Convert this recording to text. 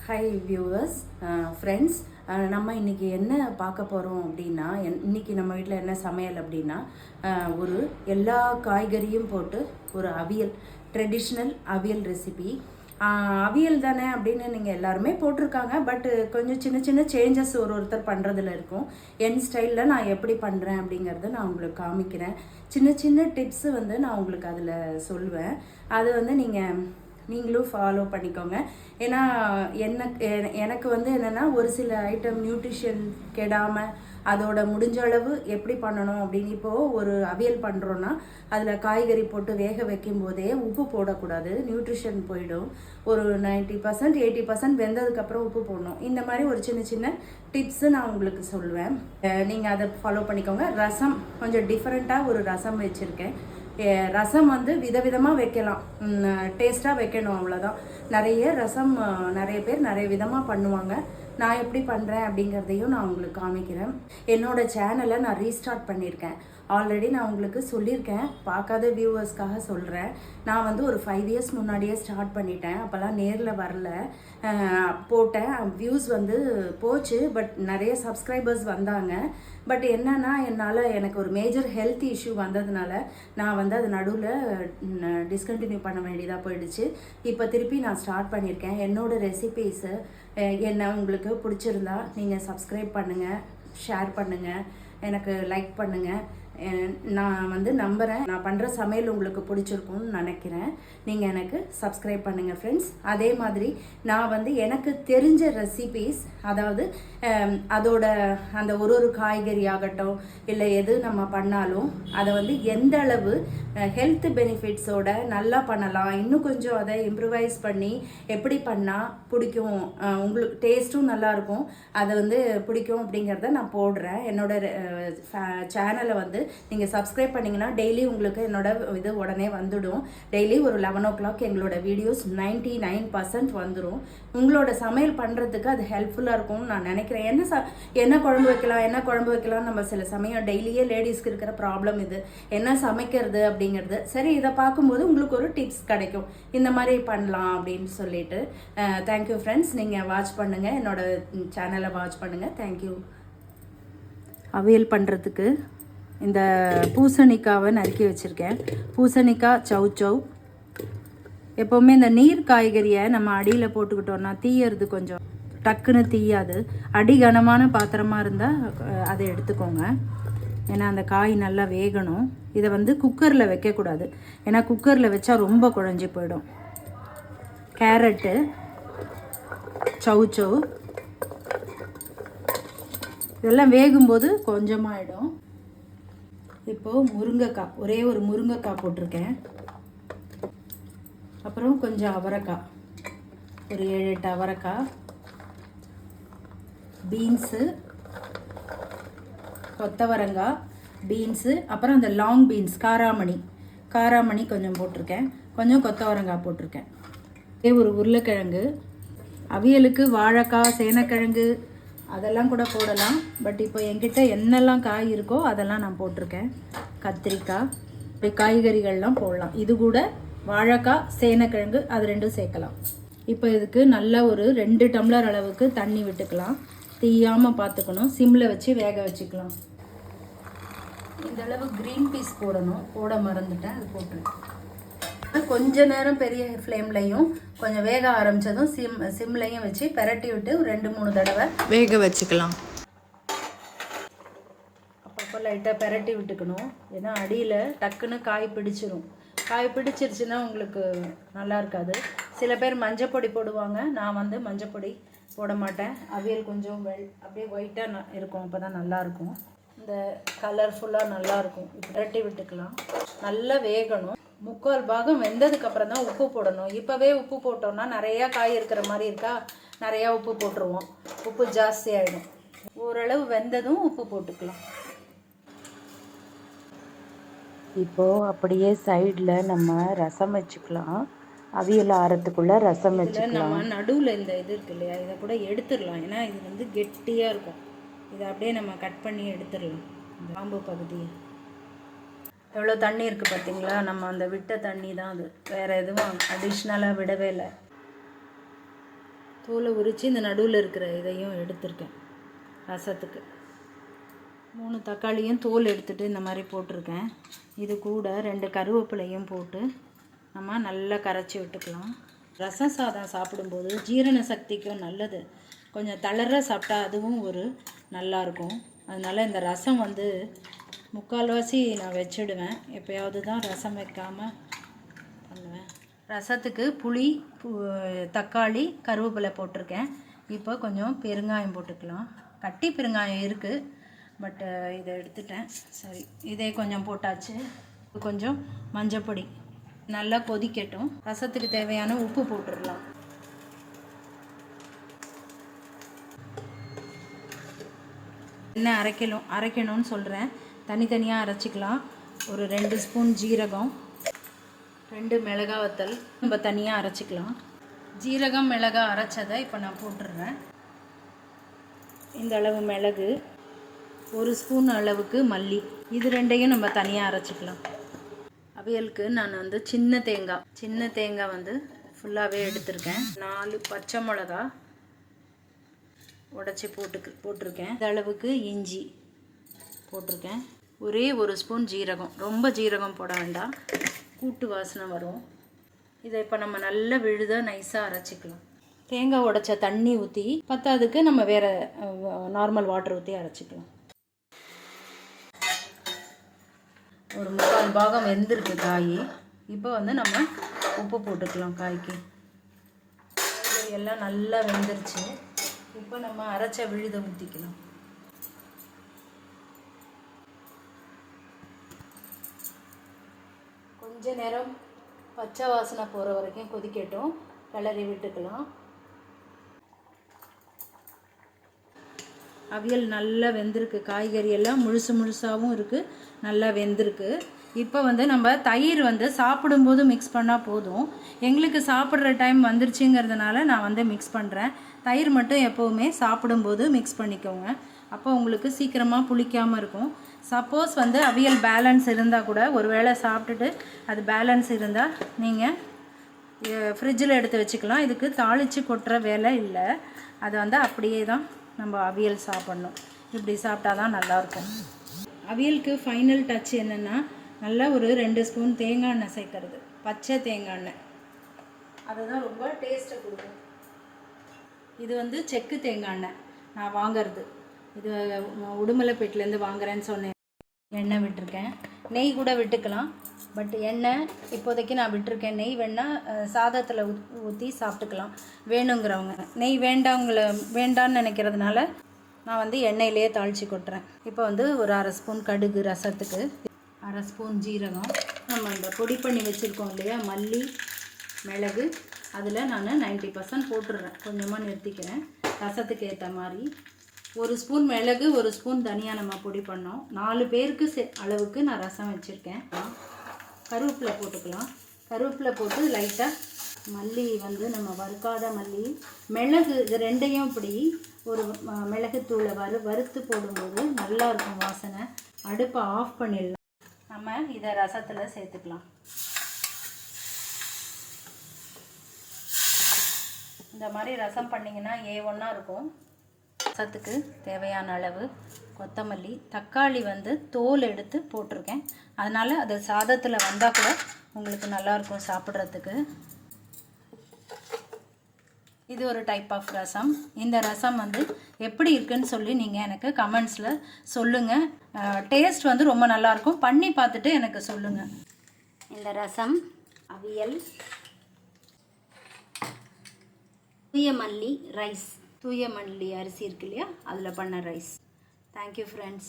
Hi viewers, friends. நம்ம இன்றைக்கி என்ன பார்க்க போகிறோம் அப்படின்னா, இன்றைக்கி நம்ம வீட்டில் என்ன சமையல் அப்படின்னா, ஒரு எல்லா காய்கறியும் போட்டு ஒரு அவியல், ட்ரெடிஷ்னல் அவியல் ரெசிபி. அவியல் தானே அப்படின்னு நீங்கள் எல்லாருமே போட்டிருக்காங்க. பட் கொஞ்சம் சின்ன சின்ன சேஞ்சஸ் ஒருத்தர் பண்ணுறதுல இருக்கும். என் ஸ்டைலில் நான் எப்படி பண்ணுறேன் அப்படிங்கிறத நான் உங்களுக்கு காமிக்கிறேன். சின்ன சின்ன டிப்ஸு வந்து நான் உங்களுக்கு அதில் சொல்லுவேன். அது வந்து நீங்களும் ஃபாலோ பண்ணிக்கோங்க. ஏன்னா எனக்கு வந்து என்னென்னா, ஒரு சில ஐட்டம் நியூட்ரிஷன் கெடாமல் அதோட முடிஞ்ச அளவு எப்படி பண்ணணும் அப்படின்னு. இப்போது ஒரு அவியல் பண்ணுறோன்னா அதில் காய்கறி போட்டு வேக வைக்கும் போதே உப்பு போடக்கூடாது, நியூட்ரிஷன் போயிடும். ஒரு 90% 80% வெந்ததுக்கப்புறம் உப்பு போடணும். இந்த மாதிரி ஒரு சின்ன சின்ன டிப்ஸு நான் உங்களுக்கு சொல்லுவேன். நீங்கள் அதை ஃபாலோ பண்ணிக்கோங்க. ரசம் கொஞ்சம் டிஃப்ரெண்ட்டாக ஒரு ரசம் வச்சுருக்கேன். ரசம் வந்து விதவிதமாக வைக்கலாம், டேஸ்ட்டாக வைக்கணும், அவ்வளோதான். நிறைய பேர் நிறைய விதமாக பண்ணுவாங்க. நான் எப்படி பண்ணுறேன் அப்படிங்கிறதையும் நான் உங்களுக்கு காமிக்கிறேன். என்னோடய சேனலை நான் ரீஸ்டார்ட் பண்ணியிருக்கேன். ஆல்ரெடி நான் உங்களுக்கு சொல்லியிருக்கேன், பார்க்காத வியூவர்ஸ்க்காக சொல்கிறேன். நான் வந்து ஒரு 5 இயர்ஸ் முன்னாடியே ஸ்டார்ட் பண்ணிட்டேன். அப்போல்லாம் நேரில் வரல, போட்டேன். வியூஸ் வந்து போச்சு, பட் நிறைய சப்ஸ்கிரைபர்ஸ் வந்தாங்க. பட் என்னன்னா, எனக்கு ஒரு மேஜர் ஹெல்த் இஷ்யூ வந்ததுனால நான் வந்து அது நடுவில் டிஸ்கண்டினியூ பண்ண வேண்டியதாக போயிடுச்சு. இப்போ திருப்பி நான் ஸ்டார்ட் பண்ணியிருக்கேன். என்னோடய ரெசிபீஸு என்ன உங்களுக்கு பிடிச்சிருந்தா நீங்கள் சப்ஸ்கிரைப் பண்ணுங்கள், ஷேர் பண்ணுங்கள், எனக்கு லைக் பண்ணுங்கள். நான் வந்து நம்புகிறேன், நான் பண்ணுற சமையல் உங்களுக்கு பிடிச்சிருக்கும்னு நினைக்கிறேன். நீங்கள் எனக்கு சப்ஸ்கிரைப் பண்ணுங்கள் ஃப்ரெண்ட்ஸ். அதே மாதிரி நான் வந்து எனக்கு தெரிஞ்ச ரெசிபீஸ், அதாவது அதோட அந்த ஒரு காய்கறி ஆகட்டும், இல்லை எது நம்ம பண்ணாலும் அதை வந்து எந்த அளவு ஹெல்த் பெனிஃபிட்ஸோட நல்லா பண்ணலாம், இன்னும் கொஞ்சம் அதை இம்ப்ரூவைஸ் பண்ணி எப்படி பண்ணால் பிடிக்கும், உங்களுக்கு டேஸ்ட்டும் நல்லாயிருக்கும், அதை வந்து பிடிக்கும் அப்படிங்கிறத நான் போடுறேன். என்னோடய சேனலை வந்து நீங்கள் சப்ஸ்கிரைப் பண்ணிங்கன்னா டெய்லி உங்களுக்கு என்னோட இது உடனே வந்துடும். டெய்லி ஒரு 11 o'clock எங்களோட வீடியோஸ் 99% வந்துடும். உங்களோட சமையல் பண்ணுறதுக்கு அது ஹெல்ப்ஃபுல்லாக இருக்கும்னு நான் நினைக்கிறேன். என்ன குழம்பு வைக்கலாம் நம்ம சில சமயம் டெய்லியே லேடிஸ்க்கு இருக்கிற ப்ராப்ளம் இது, என்ன சமைக்கிறது அப்படிங்கிறது. சரி, இதை பார்க்கும்போது உங்களுக்கு ஒரு டிப்ஸ் கிடைக்கும், இந்த மாதிரி பண்ணலாம் அப்படின்னு சொல்லிட்டு. Thank you friends. நீங்கள் வாட்ச் பண்ணுங்கள், என்னோட சேனலை வாட்ச் பண்ணுங்கள். தேங்க்யூ. அவியல் பண்ணுறதுக்கு இந்த பூசணிக்காவை நறுக்கி வச்சுருக்கேன். பூசணிக்காய், சௌச்சௌ. எப்போவுமே இந்த நீர் காய்கறியை நம்ம அடியில் போட்டுக்கிட்டோன்னா தீயறது கொஞ்சம் டக்குன்னு தீயாது. அடி கனமான பாத்திரமாக இருந்தால் அதை எடுத்துக்கோங்க, ஏன்னா அந்த காய் நல்லா வேகணும். இதை வந்து குக்கரில் வைக்கக்கூடாது, ஏன்னா குக்கரில் வச்சா ரொம்ப குழஞ்சி போயிடும். கேரட்டு, சௌச்சௌ இதெல்லாம் வேகும்போது கொஞ்சமாகிடும். இப்போது முருங்கைக்காய், ஒரே ஒரு முருங்கைக்காய் போட்டிருக்கேன். அப்புறம் கொஞ்சம் அவரைக்காய், ஒரு 7-8 அவரைக்காய், பீன்ஸு, கொத்தவரங்காய், பீன்ஸு, அப்புறம் அந்த லாங் பீன்ஸ், காராமணி கொஞ்சம் போட்டிருக்கேன். கொஞ்சம் கொத்தவரங்காய் போட்டிருக்கேன். ஒரு உருளைக்கிழங்கு. அவியலுக்கு வாழைக்காய், சேனக்கிழங்கு அதெல்லாம் கூட போடலாம். பட் இப்போ என்கிட்ட என்னெல்லாம் காய் இருக்கோ அதெல்லாம் நான் போட்டிருக்கேன். கத்திரிக்காய், இப்படி காய்கறிகள்லாம் போடலாம். இது கூட வாழைக்காய், சேனக்கிழங்கு அது ரெண்டும் சேர்க்கலாம். இப்போ இதுக்கு நல்லா ஒரு 2 டம்ளர் அளவுக்கு தண்ணி விட்டுக்கலாம். தீயாமல் பார்த்துக்கணும், சிம்மில் வச்சு வேக வச்சுக்கலாம். இந்த அளவு க்ரீன் பீஸ் போடணும், போட மறந்துட்டேன், அது போட்டுருக்கேன். கொஞ்ச நேரம் பெரிய ஃப்ளேம்லையும் கொஞ்சம் வேக ஆரம்பித்ததும் சிம்லையும் வச்சு பெரட்டி விட்டு ஒரு 2-3 தடவை வேக வச்சுக்கலாம். அப்பப்போ லைட்டாக பெரட்டி விட்டுக்கணும், ஏன்னா அடியில் டக்குன்னு காய் பிடிச்சிருச்சுன்னா உங்களுக்கு நல்லா இருக்காது. சில பேர் மஞ்சப்பொடி போடுவாங்க, நான் வந்து மஞ்சப்பொடி போட மாட்டேன். அவியல் கொஞ்சம் அப்படியே ஒயிட்டாக இருக்கும், அப்போ தான் நல்லாயிருக்கும். இந்த கலர்ஃபுல்லாக நல்லாயிருக்கும். பெரட்டி விட்டுக்கலாம். நல்லா வேகணும். 3/4 பாகம் வெந்ததுக்கப்புறம் தான் உப்பு போடணும். இப்போவே உப்பு போட்டோம்னா நிறையா காய் இருக்கிற மாதிரி இருக்கா, நிறையா உப்பு போட்டுருவோம், உப்பு ஜாஸ்தி ஆகிடும். ஓரளவு வெந்ததும் உப்பு போட்டுக்கலாம். இப்போது அப்படியே சைடில் நம்ம ரசம் வச்சுக்கலாம். அவியல் ஆறத்துக்குள்ளே ரசம் வச்சுக்கலாம். நம்ம நடுவில் இந்த இது இருக்கு இல்லையா, இதை கூட எடுத்துடலாம், ஏன்னா இது வந்து கெட்டியாக இருக்கும். இதை அப்படியே நம்ம கட் பண்ணி எடுத்துடலாம். இந்த காம்பு பகுதியை எவ்வளோ தண்ணி இருக்குது பார்த்தீங்களா, நம்ம அந்த விட்ட தண்ணி தான் அது, வேறு எதுவும் அடிஷ்னலாக விடவே இல்லை. தோலை உரித்து இந்த நடுவில் இருக்கிற இதையும் எடுத்திருக்கேன். ரசத்துக்கு 3 தக்காளியும் தோல் எடுத்துகிட்டு இந்த மாதிரி போட்டிருக்கேன். இது கூட 2 கருவேப்பிலையும் போட்டு நம்ம நல்லா கரைச்சி விட்டுக்கலாம். ரசம் சாதம் சாப்பிடும்போது ஜீரண சக்திக்கும் நல்லது. கொஞ்சம் தளர சாப்பிட்டா அதுவும் ஒரு நல்லாயிருக்கும். அதனால் இந்த ரசம் வந்து முக்கால்வாசி நான் வச்சிடுவேன். எப்போயாவது தான் ரசம் வைக்காமல் பண்ணுவேன். ரசத்துக்கு புளி, தக்காளி, கருவேப்பிலை போட்டிருக்கேன். இப்போ கொஞ்சம் பெருங்காயம் போட்டுக்கலாம். கட்டி பெருங்காயம் இருக்குது, பட்டு இதை எடுத்துட்டேன். சரி, இதே கொஞ்சம் போட்டாச்சு. கொஞ்சம் மஞ்சப்பொடி. நல்லா கொதிக்கட்டும். ரசத்துக்கு தேவையான உப்பு போட்டுடலாம். என்ன அரைக்கணும்னு சொல்கிறேன். தனித்தனியாக அரைச்சிக்கலாம். ஒரு 2 ஸ்பூன் ஜீரகம், 2 மிளகாய் வத்தல் நம்ம தனியாக அரைச்சிக்கலாம். ஜீரகம் மிளகாய் அரைச்சதை இப்போ நான் போட்டுடுறேன். இந்த அளவு மிளகு, 1 ஸ்பூன் அளவுக்கு மல்லி, இது 2ஐயும் நம்ம தனியாக அரைச்சிக்கலாம். அவியலுக்கு நான் வந்து சின்ன தேங்காய் வந்து ஃபுல்லாகவே எடுத்திருக்கேன். 4 பச்சை மிளகா உடச்சி போட்டிருக்கேன். இந்த அளவுக்கு இஞ்சி போட்டிருக்கேன். ஒரே 1 ஸ்பூன் ஜீரகம். ரொம்ப ஜீரகம் போட வேண்டாம், கூட்டு வாசனை வரும். இதை இப்போ நம்ம நல்லா விழுதாக நைஸாக அரைச்சிக்கலாம். தேங்காய் உடைச்ச தண்ணி ஊற்றி, பத்தாதுக்கு நம்ம வேறு நார்மல் வாட்டர் ஊற்றி அரைச்சிக்கலாம். ஒரு 3/4 பாகம் வெந்திருக்கு காய். இப்போ வந்து நம்ம உப்பு போட்டுக்கலாம். காய்க்கு எல்லாம் நல்லா வெந்துருச்சு. இப்போ நம்ம அரைச்ச விழுதை ஊற்றிக்கலாம். கொஞ்ச நேரம் பச்சை வாசனை போகிற வரைக்கும் கொதிக்கட்டும். கிளறி விட்டுக்கலாம். அவியல் நல்லா வெந்திருக்கு. காய்கறி எல்லாம் முழுசாகவும் இருக்குது, நல்லா வெந்திருக்கு. இப்போ வந்து நம்ம தயிர் வந்து சாப்பிடும்போது மிக்ஸ் பண்ணால் போதும். எங்களுக்கு சாப்பிட்ற டைம் வந்துருச்சுங்கிறதுனால நான் வந்து மிக்ஸ் பண்ணுறேன். தயிர் மட்டும் எப்போவுமே சாப்பிடும்போது மிக்ஸ் பண்ணிக்கோங்க. அப்போ உங்களுக்கு சீக்கிரமாக புளிக்காமல் இருக்கும். சப்போஸ் வந்து அவியல் பேலன்ஸ் இருந்தால் கூட, ஒரு வேளை சாப்பிட்டுட்டு அது பேலன்ஸ் இருந்தால் நீங்கள் ஃப்ரிட்ஜில் எடுத்து வச்சுக்கலாம். இதுக்கு தாளித்து கொட்டுற வேலை இல்லை. அது வந்து அப்படியே தான் நம்ம அவியல் சாப்பிட்ணும். இப்படி சாப்பிட்டா தான் நல்லாயிருக்கும். அவியலுக்கு ஃபைனல் டச் என்னென்னா, நல்லா ஒரு 2 ஸ்பூன் தேங்காய் எண்ணெய் சேர்க்கறது. பச்சை தேங்காய் எண்ணெய், அதுதான் ரொம்ப டேஸ்ட்டை கொடுக்கும். இது வந்து செக்கு தேங்காய் எண்ணெய் நான் வாங்கிறது. இது உடுமலைப்பேட்டிலேருந்து வாங்குறேன்னு சொன்னேன். எண்ணெய் விட்டுருக்கேன். நெய் கூட விட்டுக்கலாம், பட் எண்ணெய் இப்போதைக்கு நான் விட்டுருக்கேன். நெய் வேணால் சாதத்தில் ஊற்றி சாப்பிட்டுக்கலாம் வேணுங்கிறவங்க. நெய் வேண்டான்னு நினைக்கிறதுனால நான் வந்து எண்ணெயிலே தாளித்து கொட்டுறேன். இப்போ வந்து ஒரு 1/2 ஸ்பூன் கடுகு ரசத்துக்கு, 1/2 ஸ்பூன் ஜீரகம், நம்ம இந்த பொடி பண்ணி வச்சுருக்கோம் இல்லையா மல்லி, மிளகு, அதில் நான் 90% போட்டுடுறேன். கொஞ்சமாக நிறுத்திக்கிறேன் ரசத்துக்கு ஏற்ற மாதிரி. 1 ஸ்பூன் மிளகு, 1 ஸ்பூன் தனியாக நம்ம பொடி பண்ணோம். 4 பேருக்கு அளவுக்கு நான் ரசம் வச்சுருக்கேன். கருவேப்பிலை போட்டுக்கலாம். கருவேப்பிலை போட்டு லைட்டாக மல்லி வந்து நம்ம வறுக்காத மல்லி, மிளகு, இது 2ஐயும் இப்படி ஒரு மிளகுத்தூளை வறுத்து போடும்போது நல்லாயிருக்கும் வாசனை. அடுப்பை ஆஃப் பண்ணிடலாம். நம்ம இதை ரசத்தில் சேர்த்துக்கலாம். இந்த மாதிரி ரசம் பண்ணிங்கன்னா A1 இருக்கும். ரசத்துக்கு தேவையான அளவு கொத்தமல்லி, தக்காளி வந்து தோல் எடுத்து போட்டிருக்கேன். அதனால் அது சாதத்தில் வந்தால் கூட உங்களுக்கு நல்லாயிருக்கும் சாப்பிட்றதுக்கு. இது ஒரு டைப் ஆஃப் ரசம். இந்த ரசம் வந்து எப்படி இருக்குன்னு சொல்லி நீங்கள் எனக்கு கமெண்ட்ஸில் சொல்லுங்கள். டேஸ்ட் வந்து ரொம்ப நல்லாயிருக்கும். பண்ணி பார்த்துட்டு எனக்கு சொல்லுங்கள். இந்த ரசம், அவியல், தூய மல்லி ரைஸ், தூய மல்லி அரிசி இருக்கு இல்லையா, அதில் பண்ண ரைஸ். Thank you friends.